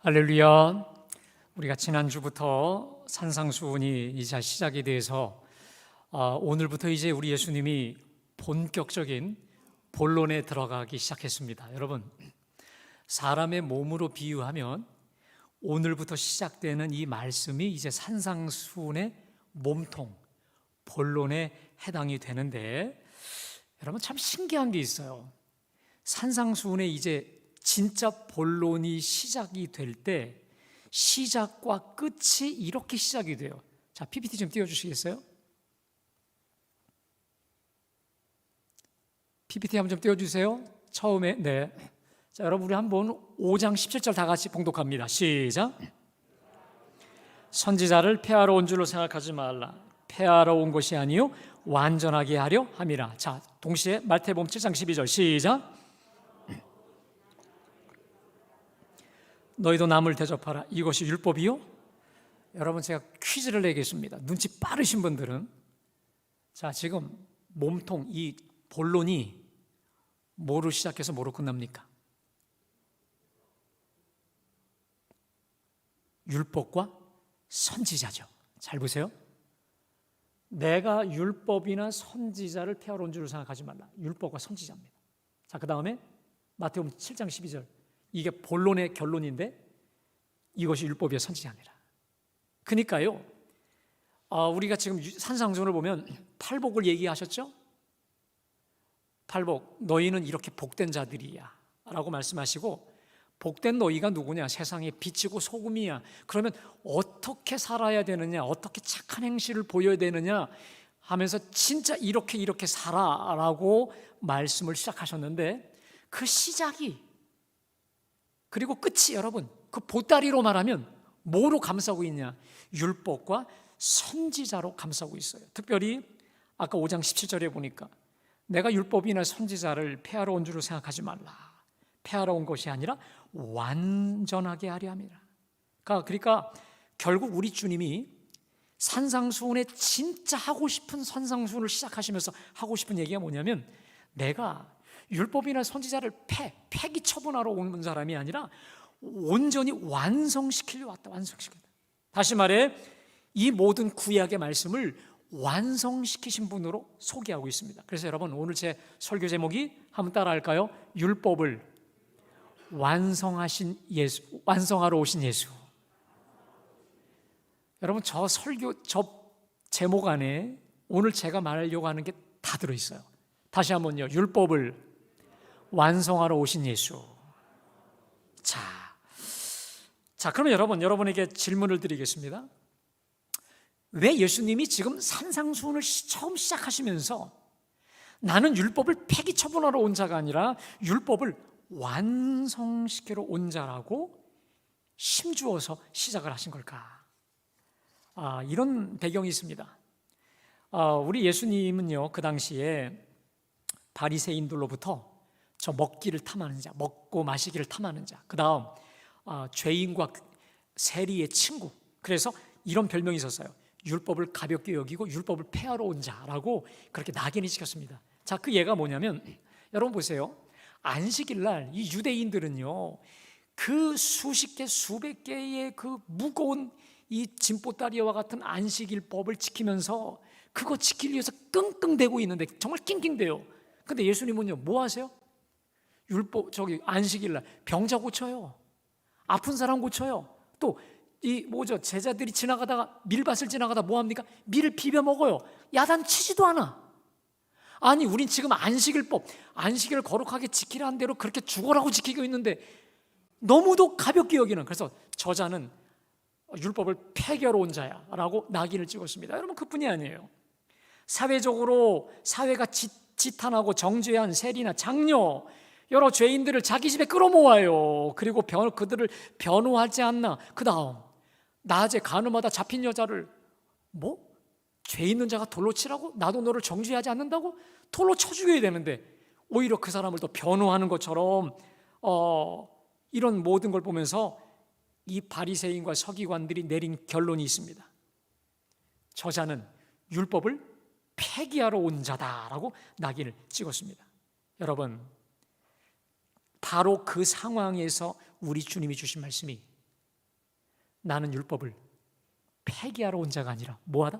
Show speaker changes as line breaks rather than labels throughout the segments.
할렐루야. 우리가 지난주부터 산상수훈이 이제 시작이 돼서 오늘부터 이제 우리 예수님이 본격적인 본론에 들어가기 시작했습니다. 여러분, 사람의 몸으로 비유하면 오늘부터 시작되는 이 말씀이 이제 산상수훈의 몸통, 본론에 해당이 되는데, 여러분 참 신기한 게 있어요. 산상수훈의 이제 진짜 본론이 시작이 될 때 시작과 끝이 이렇게 시작이 돼요. 자, PPT 좀 띄워주시겠어요? PPT 한번 좀 띄워주세요. 처음에. 네. 자, 여러분 우리 한번 5장 17절 다 같이 봉독합니다. 시작. 선지자를 폐하러 온 줄로 생각하지 말라. 폐하러 온 것이 아니요 완전하게 하려 함이라. 자, 동시에 마태복음 7장 12절 시작. 너희도 남을 대접하라. 이것이 율법이요? 여러분 제가 퀴즈를 내겠습니다. 눈치 빠르신 분들은, 자, 지금 몸통 이 본론이 뭐로 시작해서 뭐로 끝납니까? 율법과 선지자죠. 잘 보세요. 내가 율법이나 선지자를 폐하러 온 줄을 생각하지 말라. 율법과 선지자입니다. 자, 그 다음에 마태복음 7장 12절. 이게 본론의 결론인데 이것이 율법이야 선지자 아니라. 그러니까요, 우리가 지금 산상수훈을 보면 팔복을 얘기하셨죠? 팔복, 너희는 이렇게 복된 자들이야 라고 말씀하시고, 복된 너희가 누구냐? 세상의 빛이고 소금이야. 그러면 어떻게 살아야 되느냐? 어떻게 착한 행실을 보여야 되느냐? 하면서 진짜 이렇게 살아라고 말씀을 시작하셨는데, 그 시작이 그리고 끝이 여러분 그 보따리로 말하면 뭐로 감싸고 있냐? 율법과 선지자로 감싸고 있어요. 특별히 아까 5장 17절에 보니까 내가 율법이나 선지자를 폐하러 온 줄로 생각하지 말라. 폐하러 온 것이 아니라 완전하게 하려 함이라. 그러니까 결국 우리 주님이 산상수훈에 진짜 하고 싶은 산상수훈을 시작하시면서 하고 싶은 얘기가 뭐냐면, 내가 율법이나 선지자를 폐기 처분하러 온 사람이 아니라 온전히 완성시키려 왔다. 완성시키려. 다시 말해 이 모든 구약의 말씀을 완성시키신 분으로 소개하고 있습니다. 그래서 여러분 오늘 제 설교 제목이 한번 따라할까요? 율법을 완성하신 예수, 완성하러 오신 예수. 여러분 저 설교 저 제목 안에 오늘 제가 말하려고 하는 게 다 들어있어요. 다시 한번요. 율법을 완성하러 오신 예수. 자, 그러면 여러분에게 질문을 드리겠습니다. 왜 예수님이 지금 산상수훈을 처음 시작하시면서 나는 율법을 폐기 처분하러 온 자가 아니라 율법을 완성시키러 온 자라고 힘주어서 시작을 하신 걸까? 이런 배경이 있습니다. 우리 예수님은요, 그 당시에 바리새인들로부터 저 먹기를 탐하는 자, 먹고 마시기를 탐하는 자, 그 다음 죄인과 세리의 친구, 그래서 이런 별명이 있었어요. 율법을 가볍게 여기고 율법을 폐하러 온 자라고 그렇게 낙인이 찍혔습니다. 자, 그 예가 뭐냐면, 여러분 보세요. 안식일날 이 유대인들은요, 그 수십 개 수백 개의 그 무거운 이 짐보따리와 같은 안식일법을 지키면서 그거 지키기 위해서 끙끙대고 있는데 정말 낑낑대요. 근데 예수님은요, 뭐 하세요? 율법, 안식일날 병자 고쳐요. 아픈 사람 고쳐요. 또 제자들이 지나가다가 밀밭을 지나가다 뭐 합니까? 밀을 비벼 먹어요. 야단치지도 않아. 아니, 우린 지금 안식일법, 안식일을 거룩하게 지키라는 대로 그렇게 죽어라고 지키고 있는데 너무도 가볍게 여기는. 그래서 저자는 율법을 폐기하러 온 자야 라고 낙인을 찍었습니다. 여러분, 그뿐이 아니에요. 사회적으로 사회가 지탄하고 정죄한 세리나 장녀, 여러 죄인들을 자기 집에 끌어모아요. 그리고 그들을 변호하지 않나. 그 다음 낮에 가늠하다 잡힌 여자를 죄 있는 자가 돌로 치라고? 나도 너를 정죄하지 않는다고? 돌로 쳐 죽여야 되는데 오히려 그 사람을 더 변호하는 것처럼 이런 모든 걸 보면서 이 바리새인과 서기관들이 내린 결론이 있습니다. 저자는 율법을 폐기하러 온 자다라고 낙인을 찍었습니다. 여러분, 바로 그 상황에서 우리 주님이 주신 말씀이 나는 율법을 폐기하러 온 자가 아니라 뭐하다?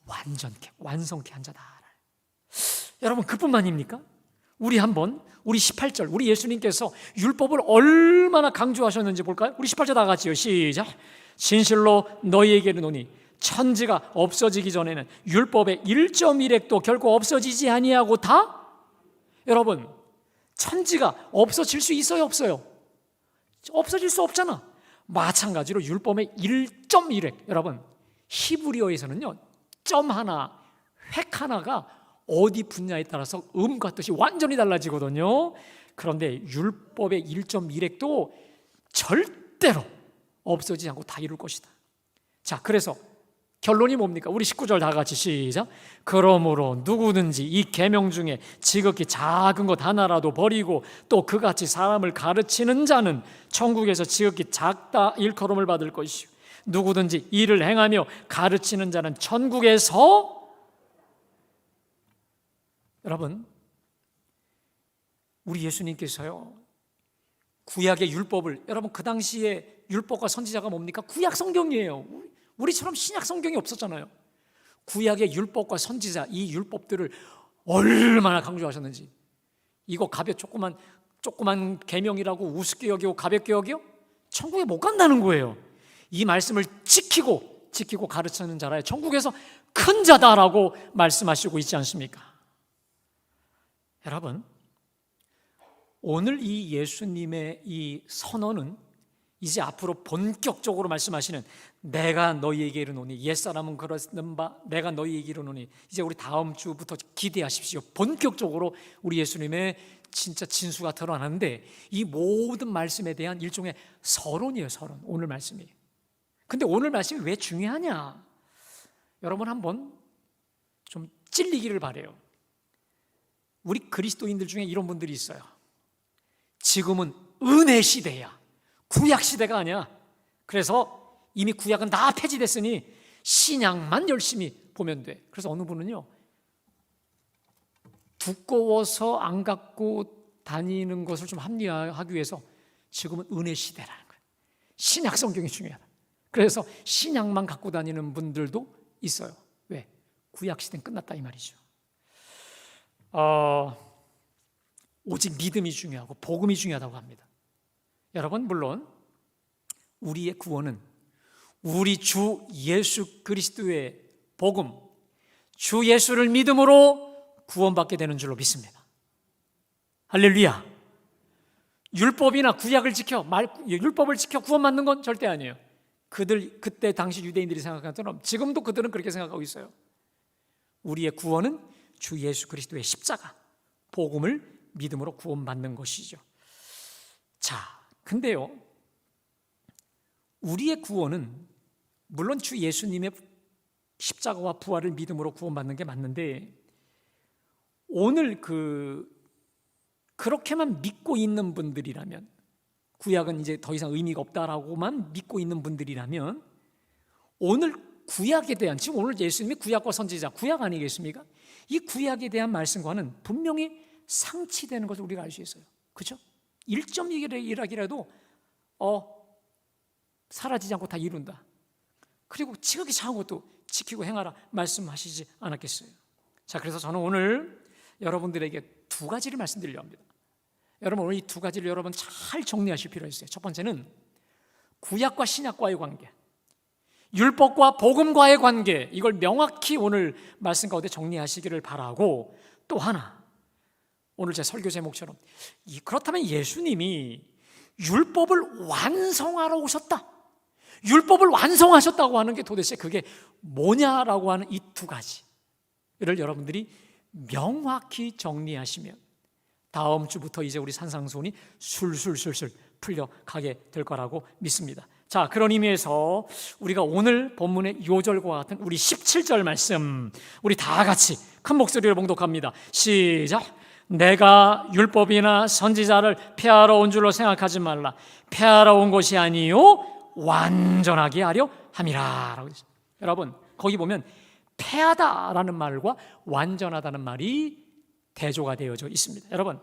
완전케, 완성케 한 자다. 여러분, 그뿐만입니까? 우리 18절, 우리 예수님께서 율법을 얼마나 강조하셨는지 볼까요? 우리 18절 다 같이요. 시작. 진실로 너희에게 이르노니 천지가 없어지기 전에는 율법의 1.1획도 결코 없어지지 아니하고 다. 여러분, 천지가 없어질 수 있어요, 없어요? 없어질 수 없잖아. 마찬가지로 율법의 1.1획, 여러분, 히브리어에서는요, 점 하나, 획 하나가 어디 붙냐에 따라서 음과 뜻이 완전히 달라지거든요. 그런데 율법의 1.1획도 절대로 없어지지 않고 다 이룰 것이다. 자, 그래서 결론이 뭡니까? 우리 19절 다 같이 시작. 그러므로 누구든지 이 계명 중에 지극히 작은 것 하나라도 버리고 또 그같이 사람을 가르치는 자는 천국에서 지극히 작다 일컬음을 받을 것이요 누구든지 이를 행하며 가르치는 자는 천국에서. 여러분, 우리 예수님께서요, 구약의 율법을, 여러분 그 당시에 율법과 선지자가 뭡니까? 구약 성경이에요. 우리처럼 신약 성경이 없었잖아요. 구약의 율법과 선지자, 이 율법들을 얼마나 강조하셨는지. 이거 조그만 계명이라고 우습게 여기고 가볍게 여겨? 천국에 못 간다는 거예요. 이 말씀을 지키고 가르치는 자라 천국에서 큰 자다라고 말씀하시고 있지 않습니까? 여러분, 오늘 이 예수님의 이 선언은 이제 앞으로 본격적으로 말씀하시는 내가 너희에게 이르노니 옛사람은 그러는 바 내가 너희에게 이르노니, 이제 우리 다음 주부터 기대하십시오. 본격적으로 우리 예수님의 진짜 진수가 드러나는데 이 모든 말씀에 대한 일종의 서론이에요, 서론. 오늘 말씀이. 근데 오늘 말씀이 왜 중요하냐? 여러분 한번 좀 찔리기를 바라요. 우리 그리스도인들 중에 이런 분들이 있어요. 지금은 은혜 시대야, 구약 시대가 아니야. 그래서 이미 구약은 다 폐지됐으니 신약만 열심히 보면 돼. 그래서 어느 분은요, 두꺼워서 안 갖고 다니는 것을 좀 합리화하기 위해서 지금은 은혜 시대라는 거예요. 신약 성경이 중요하다. 그래서 신약만 갖고 다니는 분들도 있어요. 왜? 구약 시대는 끝났다 이 말이죠. 오직 믿음이 중요하고 복음이 중요하다고 합니다. 여러분, 물론 우리의 구원은 우리 주 예수 그리스도의 복음, 주 예수를 믿음으로 구원받게 되는 줄로 믿습니다. 할렐루야. 율법이나 구약을 지켜, 율법을 지켜 구원받는 건 절대 아니에요. 그때 당시 유대인들이 생각한 것처럼 지금도 그들은 그렇게 생각하고 있어요. 우리의 구원은 주 예수 그리스도의 십자가, 복음을 믿음으로 구원받는 것이죠. 자, 근데요, 우리의 구원은 물론 주 예수님의 십자가와 부활을 믿음으로 구원받는 게 맞는데, 오늘 그렇게만 믿고 있는 분들이라면, 구약은 이제 더 이상 의미가 없다라고만 믿고 있는 분들이라면, 오늘 구약에 대한, 지금 오늘 예수님이 구약과 선지자, 구약 아니겠습니까? 이 구약에 대한 말씀과는 분명히 상치되는 것을 우리가 알 수 있어요. 그렇죠? 1.1이라도 사라지지 않고 다 이룬다. 그리고 지극히 작은 것도 지키고 행하라 말씀하시지 않았겠어요? 자, 그래서 저는 오늘 여러분들에게 두 가지를 말씀드리려 합니다. 여러분, 오늘 이 두 가지를 여러분 잘 정리하실 필요가 있어요. 첫 번째는 구약과 신약과의 관계, 율법과 복음과의 관계, 이걸 명확히 오늘 말씀 가운데 정리하시기를 바라고, 또 하나, 오늘 제 설교 제목처럼 그렇다면 예수님이 율법을 완성하러 오셨다, 율법을 완성하셨다고 하는 게 도대체 그게 뭐냐라고 하는 이 두 가지를 여러분들이 명확히 정리하시면 다음 주부터 이제 우리 산상수훈이 술술술술 풀려가게 될 거라고 믿습니다. 자, 그런 의미에서 우리가 오늘 본문의 요절과 같은 우리 17절 말씀, 우리 다 같이 큰 목소리로 봉독합니다. 시작. 내가 율법이나 선지자를 폐하러 온 줄로 생각하지 말라. 폐하러 온 것이 아니요 완전하게 하려 함이라 라고 했습니다. 여러분, 거기 보면 폐하다라는 말과 완전하다는 말이 대조가 되어져 있습니다. 여러분,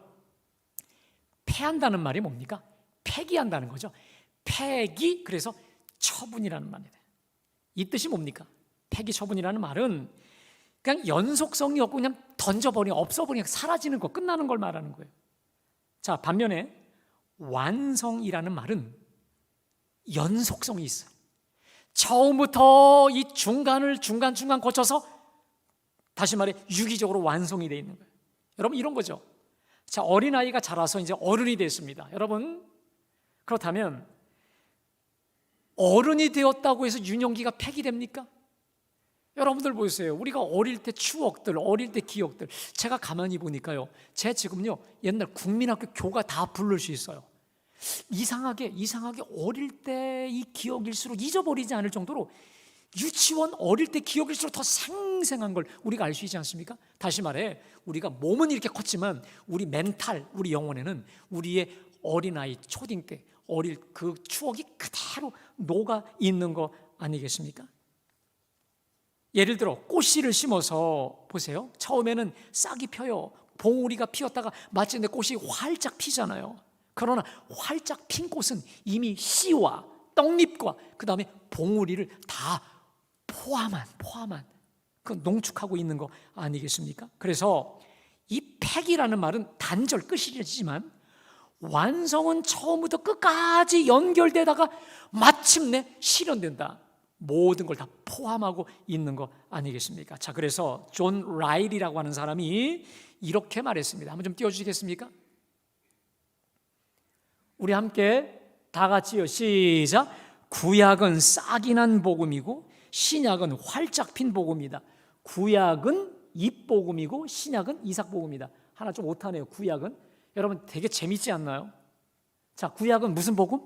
폐한다는 말이 뭡니까? 폐기한다는 거죠. 폐기, 그래서 처분이라는 말이에요. 이 뜻이 뭡니까? 폐기 처분이라는 말은 그냥 연속성이 없고 그냥 던져버리고 없어버리고 사라지는 거, 끝나는 걸 말하는 거예요. 자, 반면에 완성이라는 말은 연속성이 있어요. 처음부터 이 중간중간 거쳐서 다시 말해 유기적으로 완성이 되어 있는 거예요. 여러분, 이런 거죠. 자, 어린아이가 자라서 이제 어른이 됐습니다. 여러분, 그렇다면 어른이 되었다고 해서 유년기가 폐기됩니까? 여러분들 보세요. 우리가 어릴 때 추억들, 어릴 때 기억들, 제가 가만히 보니까요, 제 지금요 옛날 국민학교 교과 다 부를 수 있어요. 이상하게 어릴 때 이 기억일수록 잊어버리지 않을 정도로 유치원 어릴 때 기억일수록 더 생생한 걸 우리가 알 수 있지 않습니까? 다시 말해, 우리가 몸은 이렇게 컸지만 우리 멘탈, 우리 영혼에는 우리의 어린아이, 초딩 때 어릴 그 추억이 그대로 녹아 있는 거 아니겠습니까? 예를 들어 꽃씨를 심어서 보세요. 처음에는 싹이 펴요. 봉우리가 피었다가 마침내 꽃이 활짝 피잖아요. 그러나 활짝 핀 꽃은 이미 씨와 떡잎과 그 다음에 봉우리를 다 포함한 그 농축하고 있는 거 아니겠습니까? 그래서 이 팩이라는 말은 단절 끝이지만 완성은 처음부터 끝까지 연결되다가 마침내 실현된다. 모든 걸 다 포함하고 있는 거 아니겠습니까? 자, 그래서 존 라일이라고 하는 사람이 이렇게 말했습니다. 한번 좀 띄워주시겠습니까? 우리 함께 다 같이요. 시작. 구약은 싹이 난 복음이고 신약은 활짝 핀 복음이다. 구약은 잎복음이고 신약은 이삭복음이다. 하나 좀 오타네요. 구약은. 여러분 되게 재밌지 않나요? 자, 구약은 무슨 복음?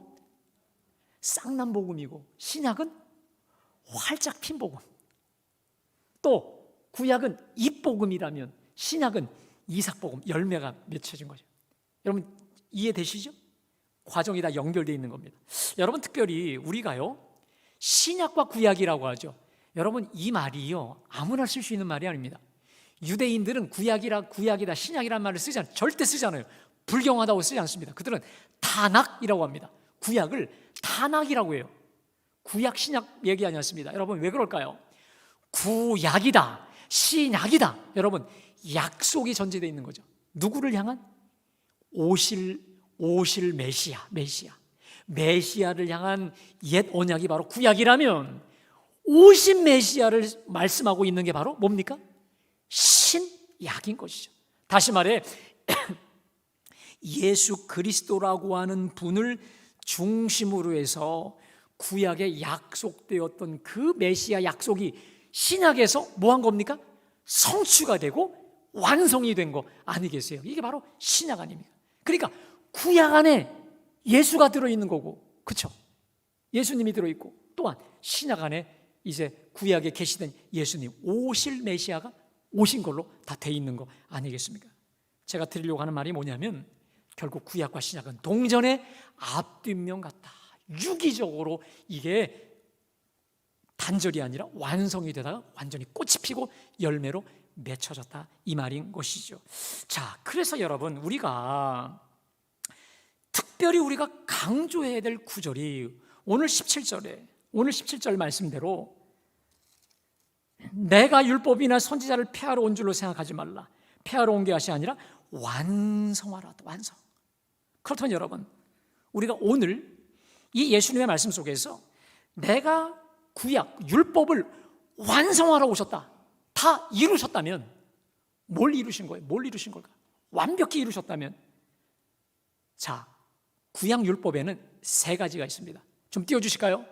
싹난 복음이고 신약은 활짝 핀 복음. 또 구약은 잎복음이라면 신약은 이삭복음, 열매가 맺혀진 거죠. 여러분 이해되시죠? 과정이 다 연결되어 있는 겁니다. 여러분, 특별히 우리가요 신약과 구약이라고 하죠. 여러분, 이 말이요 아무나 쓸 수 있는 말이 아닙니다. 유대인들은 구약이다 신약이라는 말을 쓰지 않아요. 절대 쓰지 않아요. 불경하다고 쓰지 않습니다. 그들은 타낙이라고 합니다. 구약을 타낙이라고 해요. 구약 신약 얘기하지 않습니다. 여러분, 왜 그럴까요? 구약이다 신약이다. 여러분, 약속이 전제되어 있는 거죠. 누구를 향한? 오실 메시아를 향한 옛 언약이 바로 구약이라면 오신 메시아를 말씀하고 있는 게 바로 뭡니까? 신약인 것이죠. 다시 말해 예수 그리스도라고 하는 분을 중심으로 해서 구약에 약속되었던 그 메시아 약속이 신약에서 뭐 한 겁니까? 성취가 되고 완성이 된 거 아니겠어요? 이게 바로 신약 아닙니까? 그러니까 구약 안에 예수가 들어있는 거고, 그렇죠? 예수님이 들어있고, 또한 신약 안에 이제 구약에 계시던 예수님, 오실 메시아가 오신 걸로 다 돼 있는 거 아니겠습니까? 제가 드리려고 하는 말이 뭐냐면 결국 구약과 신약은 동전의 앞뒷면 같다. 유기적으로 이게 단절이 아니라 완성이 되다가 완전히 꽃이 피고 열매로 맺혀졌다, 이 말인 것이죠. 자, 그래서 여러분, 특별히 우리가 강조해야 될 구절이 오늘 17절 말씀대로 내가 율법이나 선지자를 폐하러 온 줄로 생각하지 말라. 폐하러 온 것이 아니라 완성하라. 완성. 그렇다면 여러분, 우리가 오늘 이 예수님의 말씀 속에서 내가 구약, 율법을 완성하러 오셨다, 다 이루셨다면 뭘 이루신 거예요? 뭘 이루신 걸까? 완벽히 이루셨다면, 자, 구약 율법에는 3가지가 있습니다. 좀 띄워주실까요?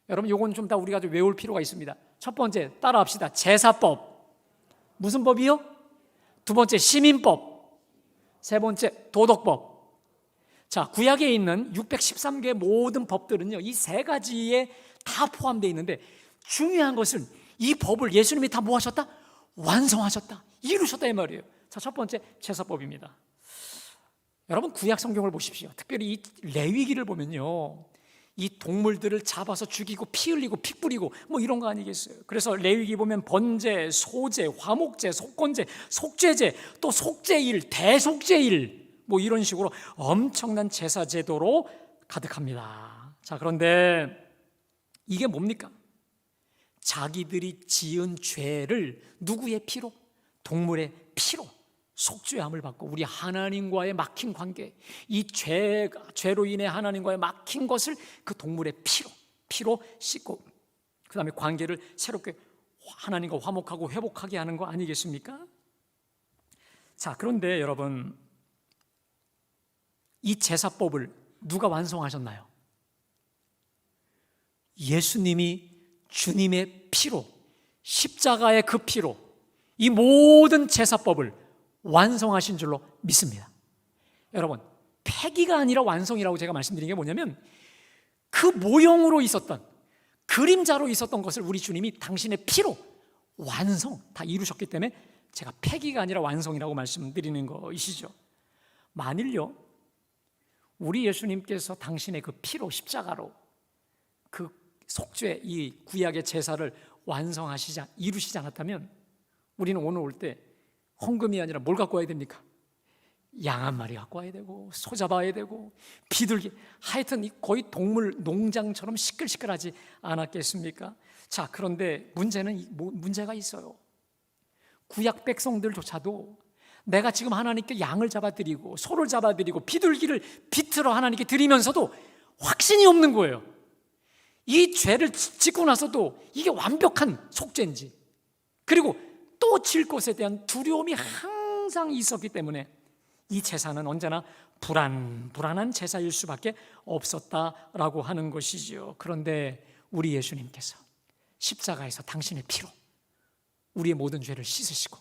여러분, 요건 좀 다 우리가 좀 외울 필요가 있습니다. 첫 번째, 따라합시다. 제사법. 무슨 법이요? 두 번째, 시민법. 세 번째, 도덕법. 자, 구약에 있는 613개의 모든 법들은요, 이 3가지에 다 포함되어 있는데, 중요한 것은 이 법을 예수님이 다 뭐 하셨다? 완성하셨다, 이루셨다, 이 말이에요. 자, 첫 번째, 제사법입니다. 여러분, 구약 성경을 보십시오. 특별히 이 레위기를 보면요, 이 동물들을 잡아서 죽이고 피 흘리고 피 뿌리고 뭐 이런 거 아니겠어요? 그래서 레위기 보면 번제, 소제, 화목제, 속건제, 속죄제, 또 속죄일, 대속죄일 뭐 이런 식으로 엄청난 제사 제도로 가득합니다. 자, 그런데 이게 뭡니까? 자기들이 지은 죄를 누구의 피로? 동물의 피로 속죄함을 받고 우리 하나님과의 막힌 관계, 이 죄로 인해 하나님과의 막힌 것을 그 동물의 피로 씻고 그 다음에 관계를 새롭게 하나님과 화목하고 회복하게 하는 거 아니겠습니까? 자, 그런데 여러분, 이 제사법을 누가 완성하셨나요? 예수님이 주님의 피로, 십자가의 그 피로 이 모든 제사법을 완성하신 줄로 믿습니다. 여러분, 폐기가 아니라 완성이라고 제가 말씀드린 게 뭐냐면 그 모형으로 있었던, 그림자로 있었던 것을 우리 주님이 당신의 피로 완성, 다 이루셨기 때문에 제가 폐기가 아니라 완성이라고 말씀드리는 것이시죠. 만일요, 우리 예수님께서 당신의 그 피로, 십자가로 그 속죄, 이 구약의 제사를 이루시지 않았다면 우리는 오늘 올 때 헌금이 아니라 뭘 갖고 와야 됩니까? 양 한 마리 갖고 와야 되고, 소 잡아야 되고, 비둘기, 하여튼 거의 동물 농장처럼 시끌시끌하지 않았겠습니까? 자, 그런데 문제가 있어요. 구약 백성들조차도 내가 지금 하나님께 양을 잡아드리고 소를 잡아드리고 비둘기를 비틀어 하나님께 드리면서도 확신이 없는 거예요. 이 죄를 짓고 나서도 이게 완벽한 속죄인지, 그리고 또 질 것에 대한 두려움이 항상 있었기 때문에 이 제사는 언제나 불안한 제사일 수밖에 없었다라고 하는 것이죠. 그런데 우리 예수님께서 십자가에서 당신의 피로 우리의 모든 죄를 씻으시고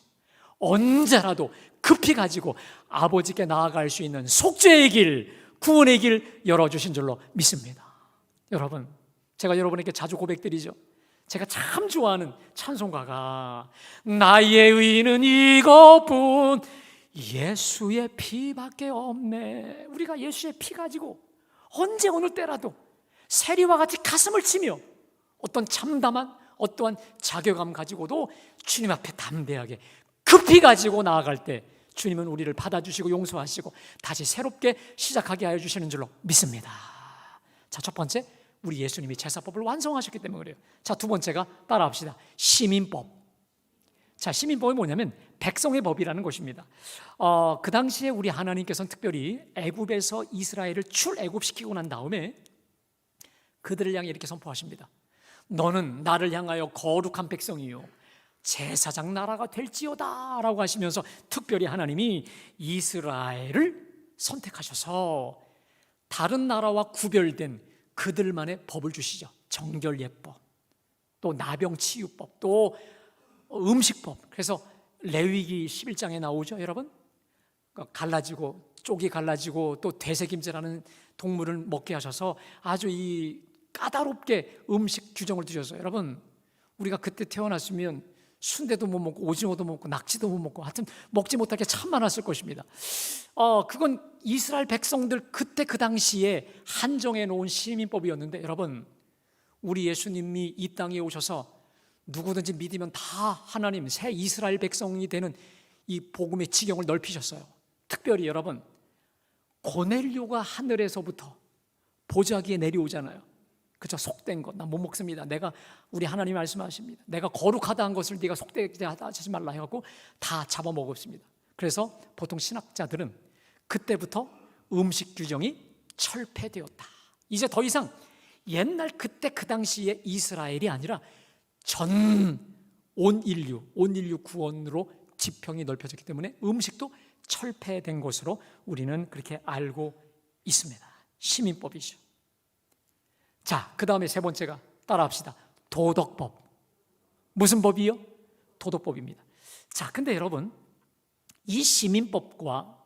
언제라도 급히 가지고 아버지께 나아갈 수 있는 속죄의 길, 구원의 길 열어주신 줄로 믿습니다. 여러분, 제가 여러분에게 자주 고백드리죠. 제가 참 좋아하는 찬송가가 나의 의는 이것뿐 예수의 피밖에 없네. 우리가 예수의 피 가지고 언제 어느 때라도 세리와 같이 가슴을 치며 어떤 참담한 어떠한 자괴감 가지고도 주님 앞에 담대하게 급히 가지고 나아갈 때 주님은 우리를 받아주시고 용서하시고 다시 새롭게 시작하게 하여 주시는 줄로 믿습니다. 자, 첫 번째, 우리 예수님이 제사법을 완성하셨기 때문에 그래요. 자, 두 번째가 따라합시다. 시민법. 자, 시민법이 뭐냐면 백성의 법이라는 것입니다. 그 당시에 우리 하나님께서는 특별히 애굽에서 이스라엘을 출애굽시키고 난 다음에 그들을 향해 이렇게 선포하십니다. 너는 나를 향하여 거룩한 백성이요 제사장 나라가 될지어다 라고 하시면서 특별히 하나님이 이스라엘을 선택하셔서 다른 나라와 구별된 그들만의 법을 주시죠. 정결예법, 또 나병치유법, 또 음식법. 그래서 레위기 11장에 나오죠, 여러분. 갈라지고 쪽이 갈라지고 또 되새김질하는 동물을 먹게 하셔서 아주 이 까다롭게 음식 규정을 두셔서 여러분, 우리가 그때 태어났으면 순대도 못 먹고 오징어도 못 먹고 낙지도 못 먹고 하여튼 먹지 못할 게 참 많았을 것입니다. 그건 이스라엘 백성들 그때 그 당시에 한정해 놓은 시민법이었는데 여러분, 우리 예수님이 이 땅에 오셔서 누구든지 믿으면 다 하나님 새 이스라엘 백성이 되는 이 복음의 지경을 넓히셨어요. 특별히 여러분, 고넬료가 하늘에서부터 보자기에 내려오잖아요. 그죠? 속된 것 나 못 먹습니다. 우리 하나님 말씀하십니다. 내가 거룩하다 한 것을 네가 속되게 하지 말라 해갖고 다 잡아먹었습니다. 그래서 보통 신학자들은 그때부터 음식 규정이 철폐되었다. 이제 더 이상 옛날 그때 그 당시에 이스라엘이 아니라 온 인류 구원으로 지평이 넓혀졌기 때문에 음식도 철폐된 것으로 우리는 그렇게 알고 있습니다. 시민법이죠. 자, 그 다음에 세 번째가 따라합시다. 도덕법. 무슨 법이요? 도덕법입니다. 자, 근데 여러분, 이 시민법과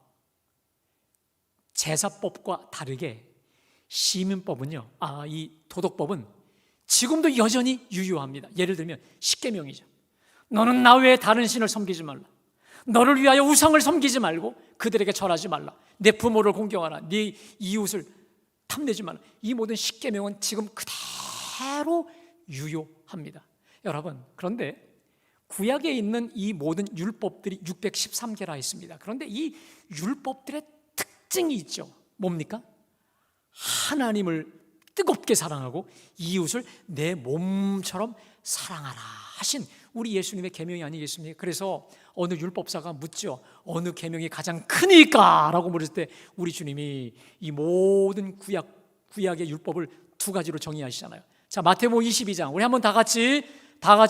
제사법과 다르게 시민법은요, 이 도덕법은 지금도 여전히 유효합니다. 예를 들면 십계명이죠. 너는 나 외에 다른 신을 섬기지 말라. 너를 위하여 우상을 섬기지 말고 그들에게 절하지 말라. 내 부모를 공경하라. 네 이웃을 탐내지 말라. 이 모든 십계명은 지금 그대로 유효합니다. 여러분, 그런데 구약에 있는 이 모든 율법들이 613개라 했습니다. 그런데 이 율법들의 특징이 있죠. 뭡니까? 하나님을 뜨겁게 사랑하고 이웃을 내 몸처럼 사랑하라 하신 우리 예수님의 계명이 아니겠습니까? 그래서 어느 율법사가 묻죠. 어느 계명이 가장 크니까? 라고 물었을 때 우리 주님이 이 모든 구약의 율법을 두 가지로 정의하시잖아요. 자, 마태복음 22장 우리 한번 다 같이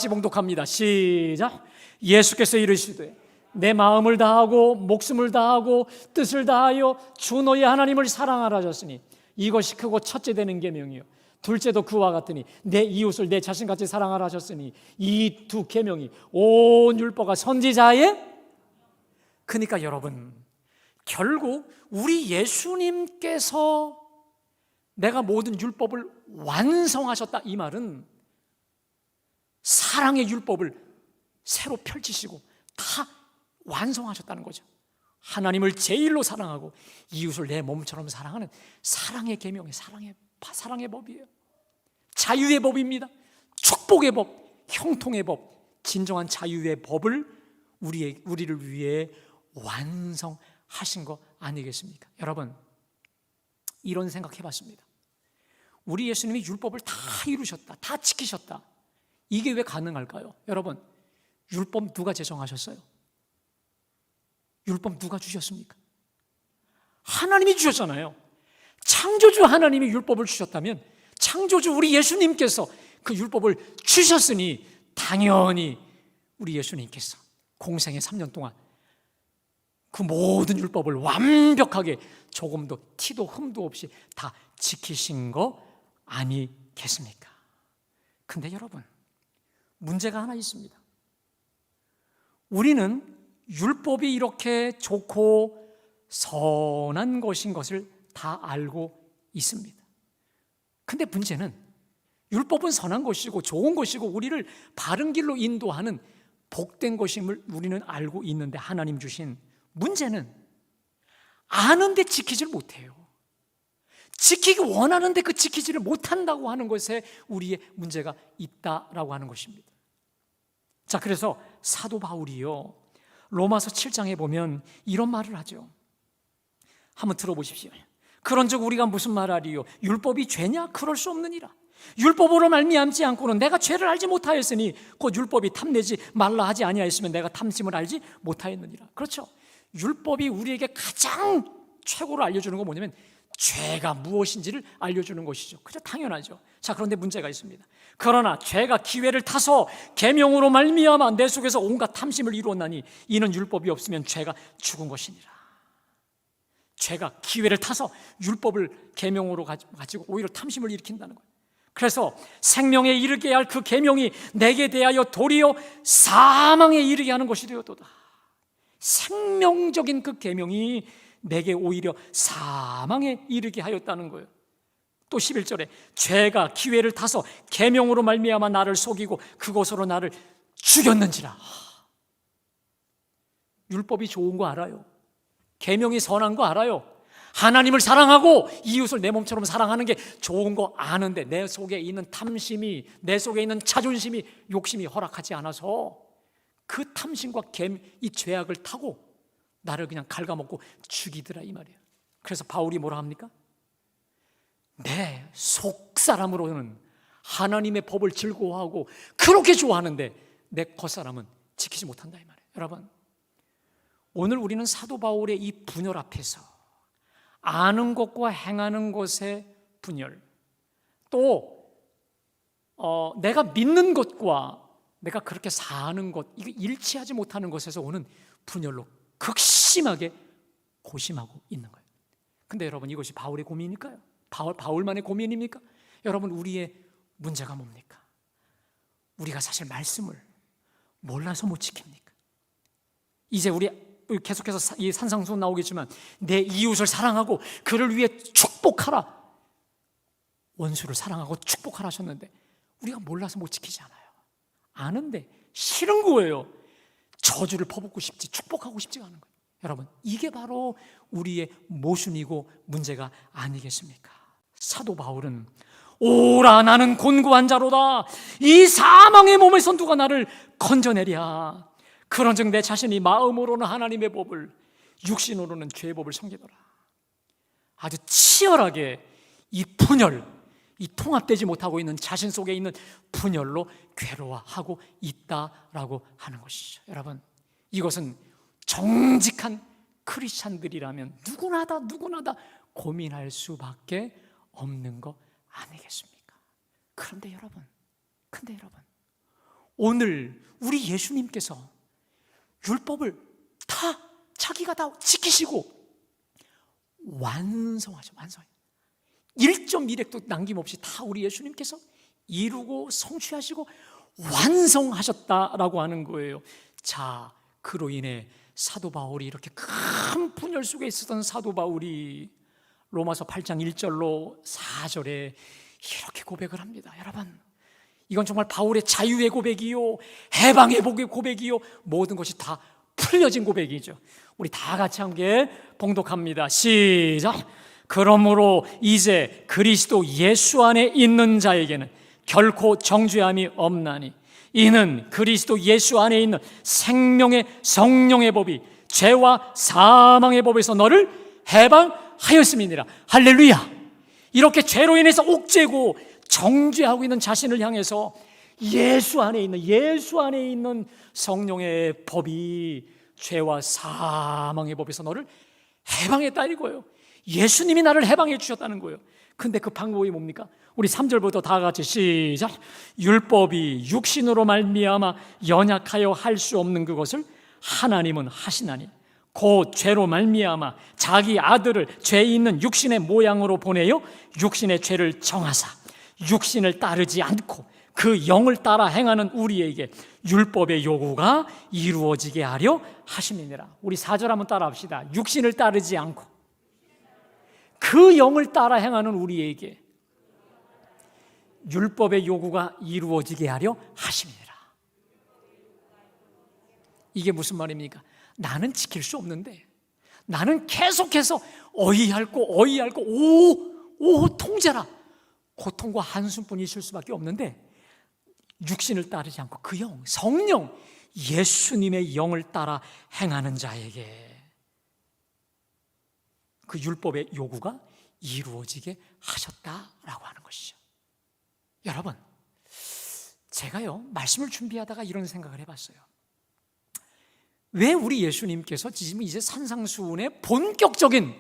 봉독합니다. 시작. 예수께서 이르시되 내 마음을 다하고 목숨을 다하고 뜻을 다하여 주 너희 하나님을 사랑하라 하셨으니 이것이 크고 첫째 되는 계명이요 둘째도 그와 같으니 내 이웃을 내 자신같이 사랑하라 하셨으니 이 두 계명이 온 율법과 선지자의. 그러니까 여러분, 결국 우리 예수님께서 내가 모든 율법을 완성하셨다 이 말은 사랑의 율법을 새로 펼치시고 다 완성하셨다는 거죠. 하나님을 제일로 사랑하고 이웃을 내 몸처럼 사랑하는 사랑의 계명이 사랑의 법이에요. 자유의 법입니다. 축복의 법, 형통의 법, 진정한 자유의 법을 우리를 위해 완성하신 거 아니겠습니까? 여러분, 이런 생각해봤습니다. 우리 예수님이 율법을 다 이루셨다, 다 지키셨다. 이게 왜 가능할까요? 여러분, 율법 누가 제정하셨어요? 율법 누가 주셨습니까? 하나님이 주셨잖아요. 창조주 하나님이 율법을 주셨다면 창조주 우리 예수님께서 그 율법을 주셨으니 당연히 우리 예수님께서 공생의 3년 동안 그 모든 율법을 완벽하게 조금도 티도 흠도 없이 다 지키신 거 아니겠습니까? 근데 여러분, 문제가 하나 있습니다. 우리는 율법이 이렇게 좋고 선한 것인 것을 다 알고 있습니다. 근데 문제는 율법은 선한 것이고 좋은 것이고 우리를 바른 길로 인도하는 복된 것임을 우리는 알고 있는데 하나님 주신 문제는 아는데 지키질 못해요. 지키기 원하는데 그 지키지를 못한다고 하는 것에 우리의 문제가 있다라고 하는 것입니다. 자, 그래서 사도 바울이요 로마서 7장에 보면 이런 말을 하죠. 한번 들어보십시오. 그런즉 우리가 무슨 말하리요? 율법이 죄냐? 그럴 수 없느니라. 율법으로 말미암지 않고는 내가 죄를 알지 못하였으니 곧 율법이 탐내지 말라 하지 아니하였으면 내가 탐심을 알지 못하였느니라. 그렇죠. 율법이 우리에게 가장 최고로 알려주는 건 뭐냐면 죄가 무엇인지를 알려주는 것이죠. 그죠? 당연하죠. 자, 그런데 문제가 있습니다. 그러나 죄가 기회를 타서 계명으로 말미암아 내 속에서 온갖 탐심을 이루었나니 이는 율법이 없으면 죄가 죽은 것이니라. 죄가 기회를 타서 율법을 계명으로 가지고 오히려 탐심을 일으킨다는 거예요. 그래서 생명에 이르게 할 그 계명이 내게 대하여 도리어 사망에 이르게 하는 것이 되었도다. 생명적인 그 계명이 내게 오히려 사망에 이르게 하였다는 거예요. 또 11절에 죄가 기회를 타서 계명으로 말미암아 나를 속이고 그것으로 나를 죽였는지라. 율법이 좋은 거 알아요. 계명이 선한 거 알아요. 하나님을 사랑하고 이웃을 내 몸처럼 사랑하는 게 좋은 거 아는데 내 속에 있는 탐심이, 내 속에 있는 자존심이, 욕심이 허락하지 않아서 그 탐심과 이 죄악을 타고 나를 그냥 갉아먹고 죽이더라 이 말이에요. 그래서 바울이 뭐라 합니까? 내 속사람으로는 하나님의 법을 즐거워하고 그렇게 좋아하는데 내 겉사람은 지키지 못한다 이 말이에요. 여러분, 오늘 우리는 사도 바울의 이 분열 앞에서 아는 것과 행하는 것의 분열, 또 내가 믿는 것과 내가 그렇게 사는 것, 이게 일치하지 못하는 것에서 오는 분열로 극심하게 고심하고 있는 거예요. 근데 여러분, 이것이 바울의 고민일까요? 바울만의 고민입니까? 여러분, 우리의 문제가 뭡니까? 우리가 사실 말씀을 몰라서 못 지킵니까? 이제 우리 계속해서 이 산상수훈 나오겠지만 내 이웃을 사랑하고 그를 위해 축복하라, 원수를 사랑하고 축복하라 하셨는데 우리가 몰라서 못 지키지 않아요. 아는데 싫은 거예요. 저주를 퍼붓고 싶지 축복하고 싶지가 않은 거예요. 여러분, 이게 바로 우리의 모순이고 문제가 아니겠습니까? 사도 바울은 오라 나는 곤고한 자로다, 이 사망의 몸에서 누가 나를 건져내랴. 그런즉 내 자신이 마음으로는 하나님의 법을, 육신으로는 죄의 법을 섬기더라. 아주 치열하게 이 분열, 이 통합되지 못하고 있는 자신 속에 있는 분열로 괴로워하고 있다라고 하는 것이죠. 여러분, 이것은 정직한 크리스찬들이라면 누구나 다 고민할 수밖에 없는 거 아니겠습니까? 그런데 여러분, 오늘 우리 예수님께서 율법을 다 자기가 다 지키시고 완성하죠. 1.1획도 남김없이 다 우리 예수님께서 이루고 성취하시고 완성하셨다라고 하는 거예요. 자, 그로 인해 사도 바울이, 이렇게 큰 분열 속에 있었던 사도 바울이 로마서 8장 1절로 4절에 이렇게 고백을 합니다. 여러분, 이건 정말 바울의 자유의 고백이요, 해방의 고백이요, 모든 것이 다 풀려진 고백이죠. 우리 다 같이 함께 봉독합니다. 시작. 그러므로 이제 그리스도 예수 안에 있는 자에게는 결코 정죄함이 없나니, 이는 그리스도 예수 안에 있는 생명의 성령의 법이 죄와 사망의 법에서 너를 해방하였음이니라. 할렐루야. 이렇게 죄로 인해서 옥죄고 정죄하고 있는 자신을 향해서 예수 안에 있는 성령의 법이 죄와 사망의 법에서 너를 해방했다 이거예요. 예수님이 나를 해방해 주셨다는 거예요. 근데 그 방법이 뭡니까? 우리 3절부터 다 같이 시작. 율법이 육신으로 말미암아 연약하여 할 수 없는 그것을 하나님은 하시나니, 곧 죄로 말미암아 자기 아들을 죄 있는 육신의 모양으로 보내어 육신의 죄를 정하사 육신을 따르지 않고 그 영을 따라 행하는 우리에게 율법의 요구가 이루어지게 하려 하심이니라. 우리 4절 한번 따라 합시다. 육신을 따르지 않고 그 영을 따라 행하는 우리에게 율법의 요구가 이루어지게 하려 하심이니라. 이게 무슨 말입니까? 나는 지킬 수 없는데, 나는 계속해서 어이할고 오 통제라, 고통과 한숨뿐이 있을 수밖에 없는데, 육신을 따르지 않고 그 영, 성령, 예수님의 영을 따라 행하는 자에게 그 율법의 요구가 이루어지게 하셨다라고 하는 것이죠. 여러분, 제가요 말씀을 준비하다가 이런 생각을 해봤어요. 왜 우리 예수님께서 지금 이제 산상수훈의 본격적인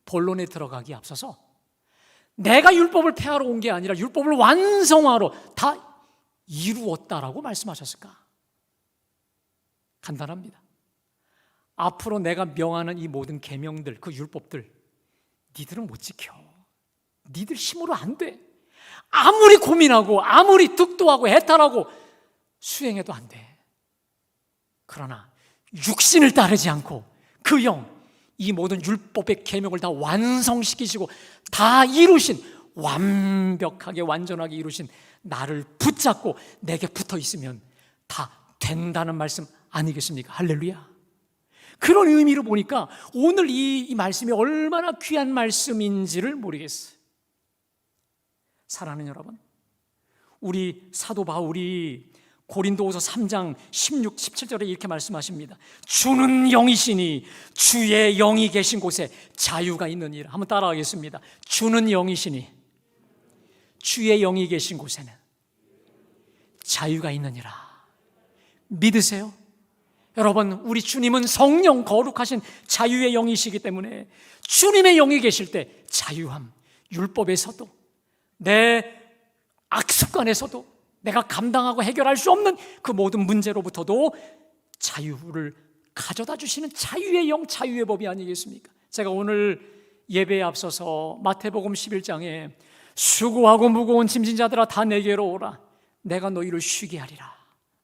본론에 들어가기 앞서서 내가 율법을 폐하러 온 게 아니라 율법을 완성하러 다 이루었다라고 말씀하셨을까? 간단합니다. 앞으로 내가 명하는 이 모든 계명들, 그 율법들, 니들은 못 지켜. 니들 힘으로 안 돼. 아무리 고민하고 아무리 득도하고 해탈하고 수행해도 안 돼. 그러나 육신을 따르지 않고 그 영, 이 모든 율법의 계명을 다 완성시키시고 다 이루신, 완벽하게 완전하게 이루신 나를 붙잡고 내게 붙어 있으면 다 된다는 말씀 아니겠습니까? 할렐루야. 그런 의미로 보니까 오늘 이 말씀이 얼마나 귀한 말씀인지를 모르겠어요. 사랑하는 여러분, 우리 사도 바울이 고린도후서 3장 16, 17절에 이렇게 말씀하십니다. 주는 영이시니 주의 영이 계신 곳에 자유가 있느니라. 한번 따라하겠습니다. 주는 영이시니 주의 영이 계신 곳에는 자유가 있느니라. 믿으세요? 여러분, 우리 주님은 성령, 거룩하신 자유의 영이시기 때문에 주님의 영이 계실 때 자유함, 율법에서도 내 악습관에서도 내가 감당하고 해결할 수 없는 그 모든 문제로부터도 자유를 가져다 주시는 자유의 영, 자유의 법이 아니겠습니까? 제가 오늘 예배에 앞서서 마태복음 11장에 수고하고 무거운 짐진 자들아 다 내게로 오라, 내가 너희를 쉬게 하리라,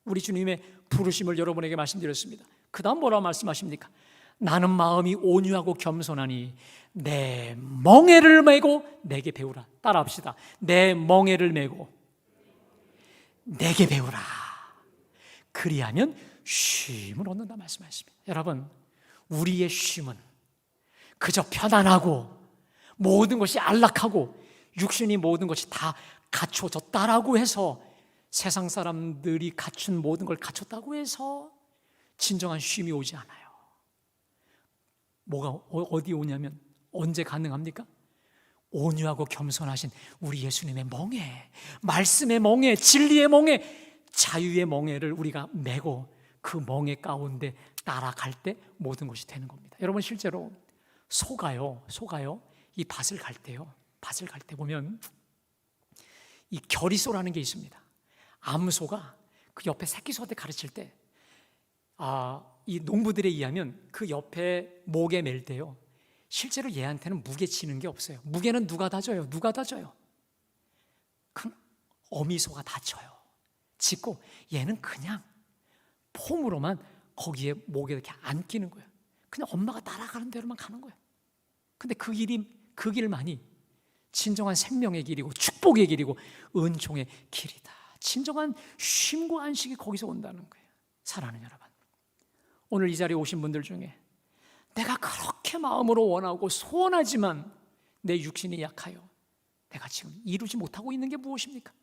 우리 주님의 부르심을 여러분에게 말씀드렸습니다. 그 다음 뭐라고 말씀하십니까? 나는 마음이 온유하고 겸손하니 내 멍에를 메고 내게 배우라. 따라합시다. 내 멍에를 메고 내게 배우라. 그리하면 쉼을 얻는다 말씀하십니다. 여러분, 우리의 쉼은 그저 편안하고 모든 것이 안락하고 육신이 모든 것이 다 갖춰졌다라고 해서, 세상 사람들이 갖춘 모든 걸 갖췄다고 해서 진정한 쉼이 오지 않아요. 뭐가 어디 오냐면, 언제 가능합니까? 온유하고 겸손하신 우리 예수님의 멍에, 말씀의 멍에, 진리의 멍에, 자유의 멍에를 우리가 메고 그 멍에 가운데 따라갈 때 모든 것이 되는 겁니다. 여러분, 실제로 소가요 이 밭을 갈 때 보면 이 결의소라는 게 있습니다. 암소가 그 옆에 새끼소한테 가르칠 때 이 농부들에 의하면 그 옆에 목에 맬 때요, 실제로 얘한테는 무게 치는 게 없어요. 무게는 누가 다져요? 그 어미소가 다쳐요. 짚고 얘는 그냥 폼으로만 거기에 목에 이렇게 안 끼는 거예요. 그냥 엄마가 따라가는 대로만 가는 거예요. 근데 그 길만이 진정한 생명의 길이고 축복의 길이고 은총의 길이다. 진정한 쉼과 안식이 거기서 온다는 거예요. 사랑하는 여러분, 오늘 이 자리에 오신 분들 중에 내가 그렇게 마음으로 원하고 소원하지만 내 육신이 약하여 내가 지금 이루지 못하고 있는 게 무엇입니까?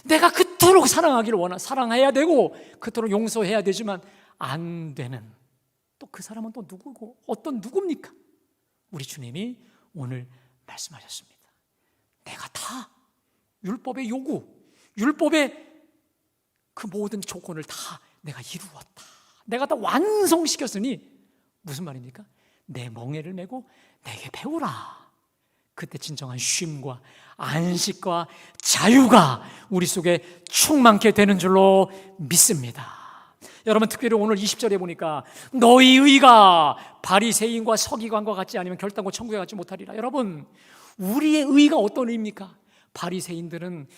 내가 그토록 사랑해야 되고 그토록 용서해야 되지만 안 되는, 또 그 사람은 또 누구고 누굽니까? 우리 주님이 오늘 말씀하셨습니다. 내가 다 율법의 요구, 율법의 그 모든 조건을 다 내가 이루었다. 내가 다 완성시켰으니 무슨 말입니까? 내 멍에를 메고 내게 배우라. 그때 진정한 쉼과 안식과 자유가 우리 속에 충만케 되는 줄로 믿습니다. 여러분, 특별히 오늘 20절에 보니까 너희 의가 바리새인과 서기관과 같지 않으면 결단코 천국에 가지 못하리라. 여러분, 우리의 의가 어떤 의입니까? 바리새인들은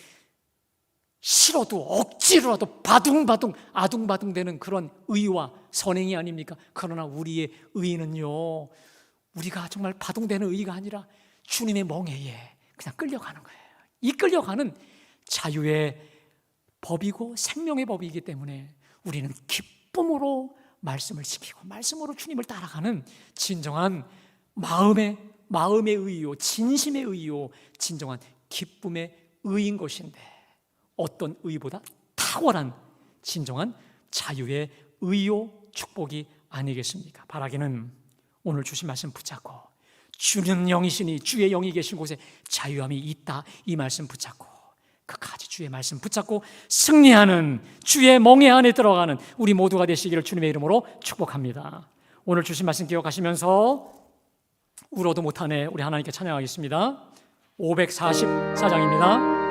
싫어도 억지로라도 아둥바둥 되는 그런 의와 선행이 아닙니까? 그러나 우리의 의는요, 우리가 정말 바둥대는 의가 아니라 주님의 멍에에 그냥 끌려가는 거예요. 이 끌려가는 자유의 법이고 생명의 법이기 때문에 우리는 기쁨으로 말씀을 지키고 말씀으로 주님을 따라가는 진정한 마음의 의요, 진심의 의요, 진정한 기쁨의 의인 것인데, 어떤 의보다 탁월한 진정한 자유의 의요 축복이 아니겠습니까? 바라기는 오늘 주신 말씀 붙잡고 주는 영이시니 주의 영이 계신 곳에 자유함이 있다, 이 말씀 붙잡고 끝까지 주의 말씀 붙잡고 승리하는 주의 멍에 안에 들어가는 우리 모두가 되시기를 주님의 이름으로 축복합니다. 오늘 주신 말씀 기억하시면서 울어도 못하네 우리 하나님께 찬양하겠습니다. 544장입니다.